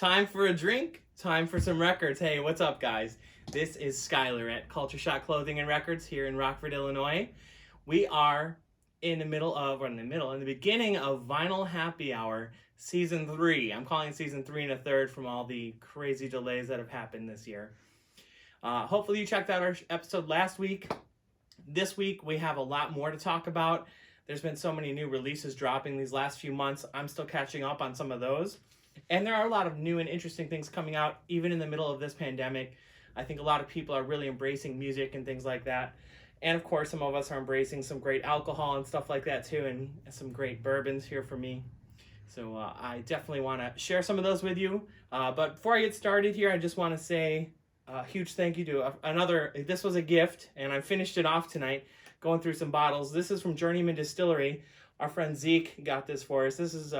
Time for a drink, time for some records. Hey, what's up, guys? This is Skylar at Culture Shock Clothing and Records here in Rockford, Illinois. We are in the beginning of Vinyl Happy Hour Season 3. I'm calling it Season 3 and a third from all the crazy delays that have happened this year. Hopefully you checked out our episode last week. This week we have a lot more to talk about. There's been so many new releases dropping these last few months. I'm still catching up on some of those. And there are a lot of new and interesting things coming out, even in the middle of this pandemic. I think a lot of people are really embracing music and things like that. And of course, some of us are embracing some great alcohol and stuff like that too, and some great bourbons here for me. So I definitely want to share some of those with you. But before I get started here, I just want to say a huge thank you to this was a gift, and I finished it off tonight, going through some bottles. This is from Journeyman Distillery. Our friend Zeke got this for us. This is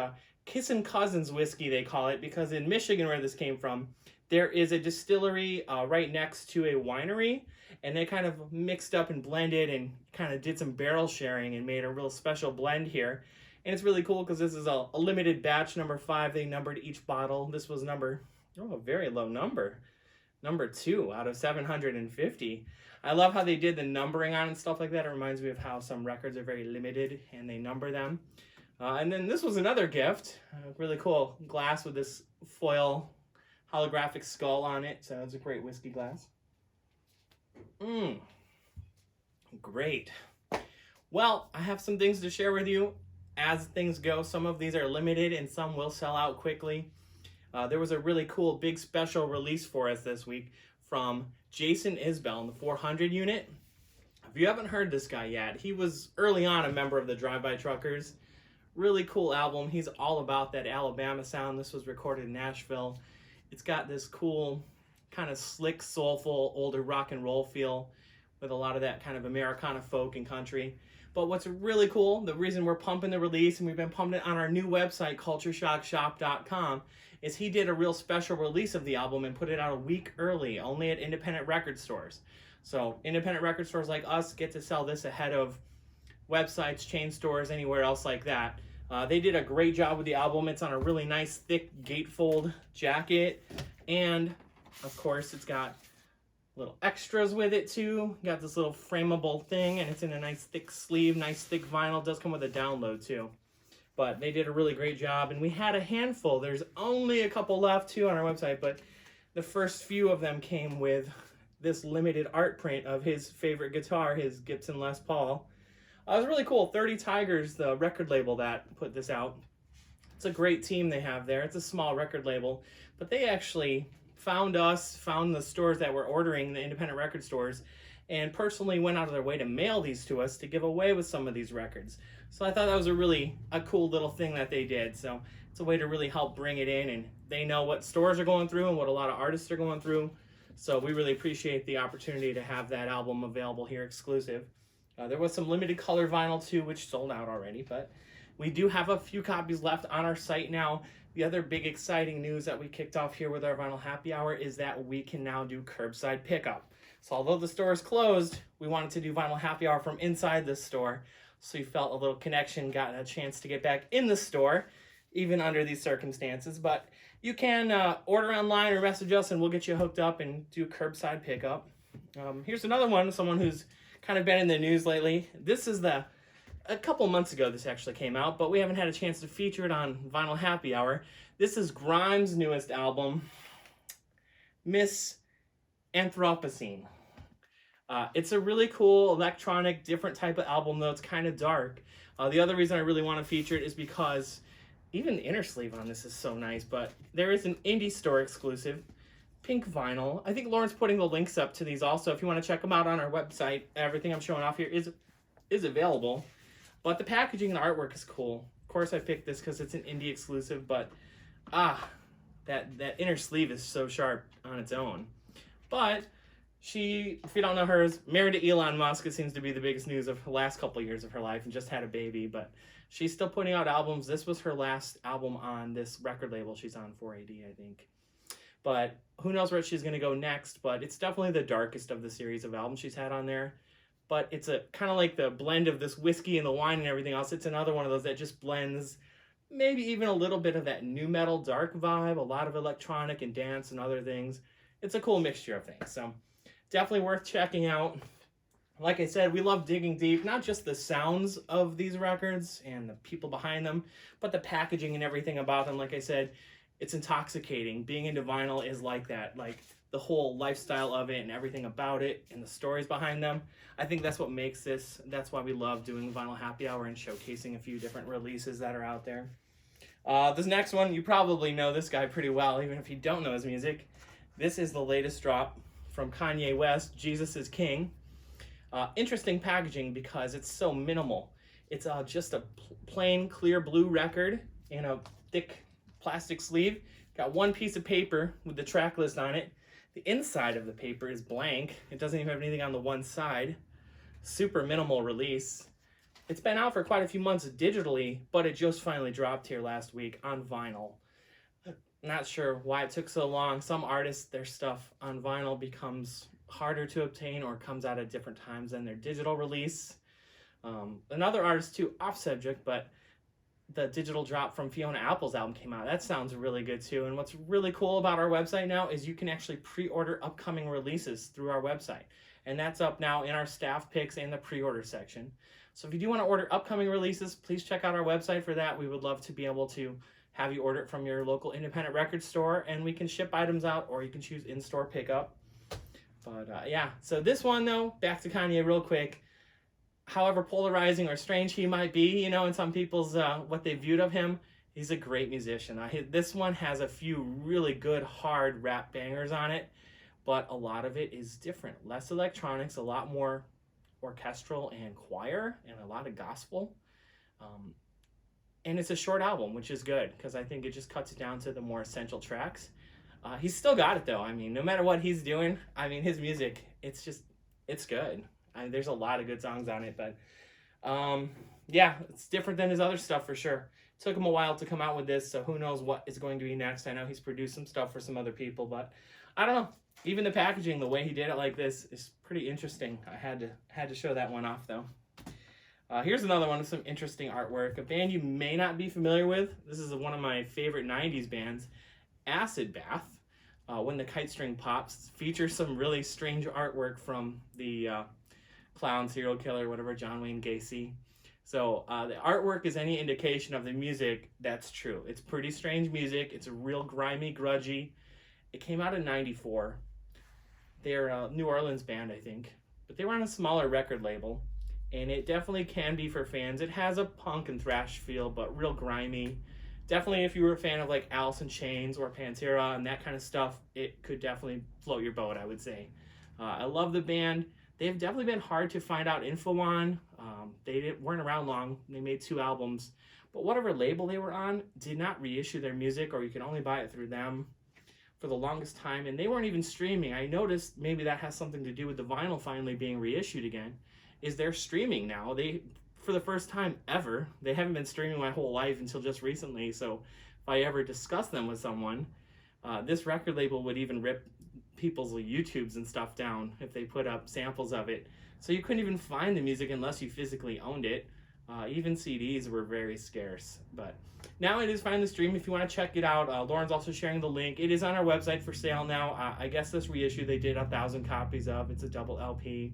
Kissin Cousins whiskey, they call it, because in Michigan, where this came from, there is a distillery right next to a winery, and they kind of mixed up and blended and kind of did some barrel sharing and made a real special blend here. And it's really cool because this is a limited batch, number 5. They numbered each bottle. This was a very low number 2 out of 750. I love how they did the numbering on and stuff like that. It reminds me of how some records are very limited and they number them. And then this was another gift, really cool glass with this foil holographic skull on it. So it's a great whiskey glass. Great. Well, I have some things to share with you as things go. Some of these are limited and some will sell out quickly. There was a really cool big special release for us this week from Jason Isbell in the 400 unit. If you haven't heard this guy yet, he was early on a member of the Drive-By Truckers. Really cool album. He's all about that Alabama sound. This was recorded in Nashville. It's got this cool, kind of slick, soulful, older rock and roll feel with a lot of that kind of Americana folk and country. But what's really cool, the reason we're pumping the release, and we've been pumping it on our new website, cultureshockshop.com, is he did a real special release of the album and put it out a week early, only at independent record stores. So independent record stores like us get to sell this ahead of websites, chain stores, anywhere else like that. They did a great job with the album. It's on a really nice, thick gatefold jacket. And, of course, it's got little extras with it, too. You got this little frameable thing, and it's in a nice, thick sleeve, nice, thick vinyl. It does come with a download, too. But they did a really great job, and we had a handful. There's only a couple left, too, on our website, but the first few of them came with this limited art print of his favorite guitar, his Gibson Les Paul. It was really cool. 30 Tigers, the record label that put this out. It's a great team they have there. It's a small record label, but they actually found us, found the stores that were ordering, the independent record stores, and personally went out of their way to mail these to us to give away with some of these records. So I thought that was a cool little thing that they did. So it's a way to really help bring it in, and they know what stores are going through and what a lot of artists are going through. So we really appreciate the opportunity to have that album available here exclusive. There was some limited color vinyl too, which sold out already, but we do have a few copies left on our site now. The other big exciting news that we kicked off here with our Vinyl Happy Hour is that we can now do curbside pickup. So although the store is closed, we wanted to do Vinyl Happy Hour from inside the store, so you felt a little connection, got a chance to get back in the store, even under these circumstances. But you can order online or message us, and we'll get you hooked up and do curbside pickup. Here's another one, someone who's kind of been in the news lately. This is a couple months ago this actually came out, but we haven't had a chance to feature it on Vinyl Happy Hour. This is Grimes' newest album, Miss Anthropocene. It's a really cool electronic, different type of album, though it's kind of dark. The other reason I really want to feature it is because even the inner sleeve on this is so nice, but there is an indie store exclusive pink vinyl. I think Lauren's putting the links up to these also. If you want to check them out on our website, everything I'm showing off here is available. But the packaging and the artwork is cool. Of course I picked this because it's an indie exclusive, but that inner sleeve is so sharp on its own. But she, if you don't know her, is married to Elon Musk. It seems to be the biggest news of the last couple of years of her life, and just had a baby. But she's still putting out albums. This was her last album on this record label. She's on 4AD, I think. But who knows where she's going to go next, but it's definitely the darkest of the series of albums she's had on there. But it's a kind of like the blend of this whiskey and the wine and everything else. It's another one of those that just blends maybe even a little bit of that nu metal dark vibe, a lot of electronic and dance and other things. It's a cool mixture of things, so definitely worth checking out. Like I said, we love digging deep, not just the sounds of these records and the people behind them, but the packaging and everything about them. Like I said, it's intoxicating. Being into vinyl is like that, like the whole lifestyle of it and everything about it and the stories behind them. I think that's what makes this. That's why we love doing Vinyl Happy Hour and showcasing a few different releases that are out there. This next one, you probably know this guy pretty well, even if you don't know his music. This is the latest drop from Kanye West, Jesus is King. Interesting packaging because it's so minimal. It's just a plain clear blue record in a thick plastic sleeve. Got one piece of paper with the track list on it. The inside of the paper is blank. It doesn't even have anything on the one side. Super minimal release. It's been out for quite a few months digitally, but it just finally dropped here last week on vinyl. Not sure why it took so long. Some artists, their stuff on vinyl becomes harder to obtain or comes out at different times than their digital release. Another artist too, off subject, but the digital drop from Fiona Apples album came out. That sounds really good too. And what's really cool about our website now is you can actually pre-order upcoming releases through our website. And that's up now in our staff picks and the pre-order section. So if you do want to order upcoming releases, please check out our website for that. We would love to be able to have you order it from your local independent record store, and we can ship items out, or you can choose in-store pickup. But yeah, so this one though, back to Kanye real quick. However polarizing or strange he might be, in some people's what they viewed of him, he's a great musician. This one has a few really good hard rap bangers on it, but a lot of it is different. Less electronics, a lot more orchestral and choir, and a lot of gospel. And it's a short album, which is good, because I think it just cuts it down to the more essential tracks. He's still got it, though. I mean, no matter what he's doing, his music, it's good. There's a lot of good songs on it, but yeah, it's different than his other stuff for sure. It took him a while to come out with this, so who knows what is going to be next. I know he's produced some stuff for some other people, but I don't know. Even the packaging, the way he did it like this, is pretty interesting. I had to show that one off, though. Here's another one with some interesting artwork. A band you may not be familiar with. This is one of my favorite 90s bands, Acid Bath. When the Kite String Pops, features some really strange artwork from the clown serial killer, whatever, John Wayne Gacy. So the artwork is any indication of the music. That's true. It's pretty strange music. It's a real grimy, grudgy. It came out in '94. They're a New Orleans band, I think, but they were on a smaller record label. And it definitely can be for fans. It has a punk and thrash feel, but real grimy. Definitely, if you were a fan of like Alice in Chains or Pantera and that kind of stuff, it could definitely float your boat, I would say. I love the band. They've definitely been hard to find out info on. They weren't around long. They made 2 albums. But whatever label they were on did not reissue their music, or you can only buy it through them for the longest time. And they weren't even streaming. I noticed maybe that has something to do with the vinyl finally being reissued again. Is they're streaming now. For the first time ever, they haven't been streaming my whole life until just recently, so if I ever discuss them with someone, this record label would even rip people's YouTubes and stuff down if they put up samples of it. So you couldn't even find the music unless you physically owned it. Even CDs were very scarce, but now it is finally streamed if you want to check it out. Lauren's also sharing the link. It is on our website for sale now. I guess this reissue they did 1,000 copies of. It's a double LP.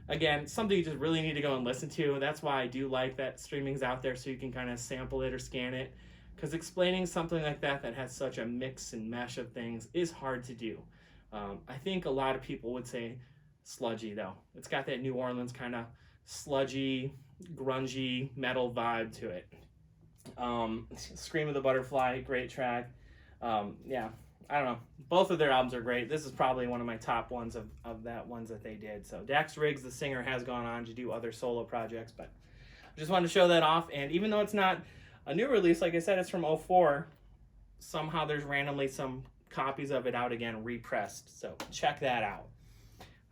Again, something you just really need to go and listen to. That's why I do like that streaming's out there, so you can kind of sample it or scan it. Because explaining something like that has such a mix and mesh of things is hard to do. I think a lot of people would say sludgy, though. It's got that New Orleans kind of sludgy, grungy metal vibe to it. Scream of the Butterfly, great track. Yeah. I don't know. Both of their albums are great. This is probably one of my top ones of that ones that they did. So Dax Riggs, the singer, has gone on to do other solo projects, but I just wanted to show that off. And even though it's not a new release, like I said, it's from '04, somehow there's randomly some copies of it out again, repressed. So check that out.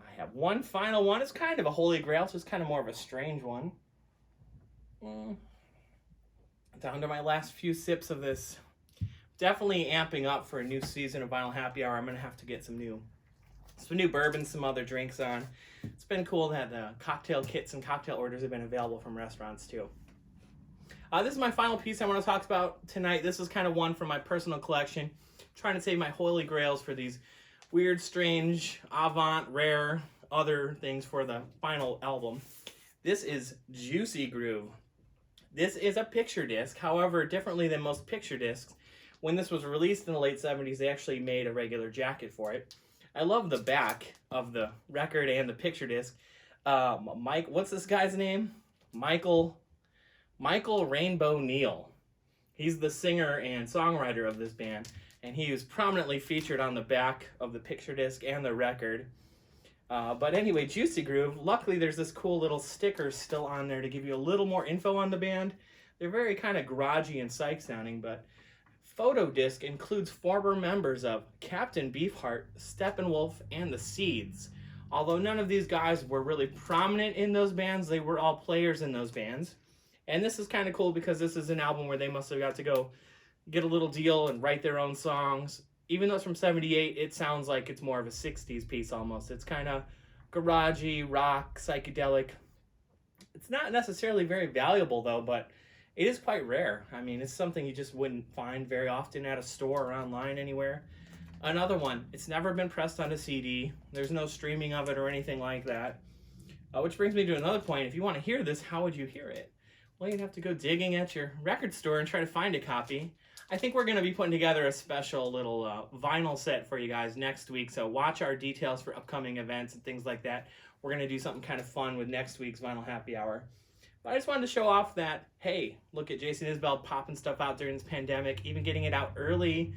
I have one final one. It's kind of a holy grail, so it's kind of more of a strange one. Down to my last few sips of this. Definitely amping up for a new season of Vinyl Happy Hour. I'm going to have to get some new bourbon, some other drinks on. It's been cool that the cocktail kits and cocktail orders have been available from restaurants too. This is my final piece I want to talk about tonight. This is kind of one from my personal collection. I'm trying to save my holy grails for these weird, strange, avant, rare, other things for the final album. This is Juicy Groove. This is a picture disc. However, differently than most picture discs, when this was released in the late 70s, they actually made a regular jacket for it. I love the back of the record and the picture disc. Mike, what's this guy's name? Michael Rainbow Neal. He's the singer and songwriter of this band, and he was prominently featured on the back of the picture disc and the record. But anyway, Juicy Groove, luckily there's this cool little sticker still on there to give you a little more info on the band. They're very kind of garagey and psych sounding, but photo disc includes former members of Captain Beefheart, Steppenwolf, and the Seeds. Although none of these guys were really prominent in those bands, they were all players in those bands. And this is kind of cool because this is an album where they must have got to go get a little deal and write their own songs. Even though it's from 78, it sounds like it's more of a 60s piece almost. It's kind of garagey, rock, psychedelic. It's not necessarily very valuable though, but it is quite rare. I mean, it's something you just wouldn't find very often at a store or online anywhere. Another one, it's never been pressed on a CD. There's no streaming of it or anything like that. Which brings me to another point. If you want to hear this, how would you hear it? Well, you'd have to go digging at your record store and try to find a copy. I think we're going to be putting together a special little vinyl set for you guys next week, so watch our details for upcoming events and things like that. We're going to do something kind of fun with next week's Vinyl Happy Hour. But I just wanted to show off that, hey, look at Jason Isbell popping stuff out during this pandemic, even getting it out early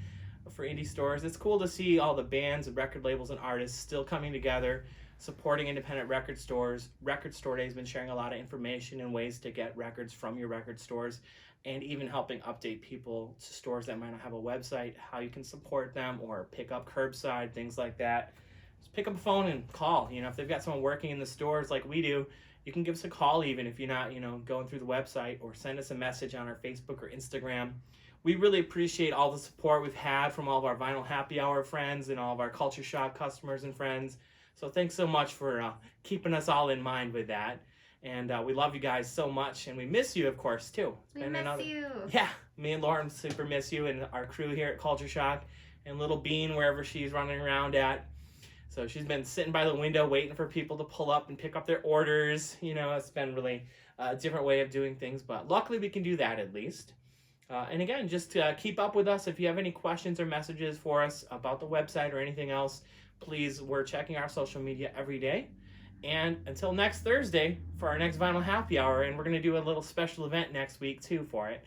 for indie stores. It's cool to see all the bands and record labels and artists still coming together, supporting independent record stores. Record Store Day has been sharing a lot of information and ways to get records from your record stores, and even helping update people to stores that might not have a website, how you can support them or pick up curbside, things like that. Just pick up a phone and call. You know, if they've got someone working in the stores like we do, you can give us a call even if you're not, going through the website, or send us a message on our Facebook or Instagram. We really appreciate all the support we've had from all of our Vinyl Happy Hour friends and all of our Culture Shock customers and friends. So thanks so much for keeping us all in mind with that. And we love you guys so much, and we miss you, of course, too. We miss you. Yeah, me and Lauren super miss you, and our crew here at Culture Shock, and little Bean wherever she's running around at. So she's been sitting by the window waiting for people to pull up and pick up their orders. It's been really a different way of doing things, but luckily we can do that at least. And again, just keep up with us. If you have any questions or messages for us about the website or anything else, please, we're checking our social media every day. And until next Thursday for our next Vinyl Happy Hour, and we're going to do a little special event next week too for it.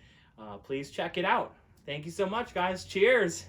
Please check it out. Thank you so much, guys. Cheers.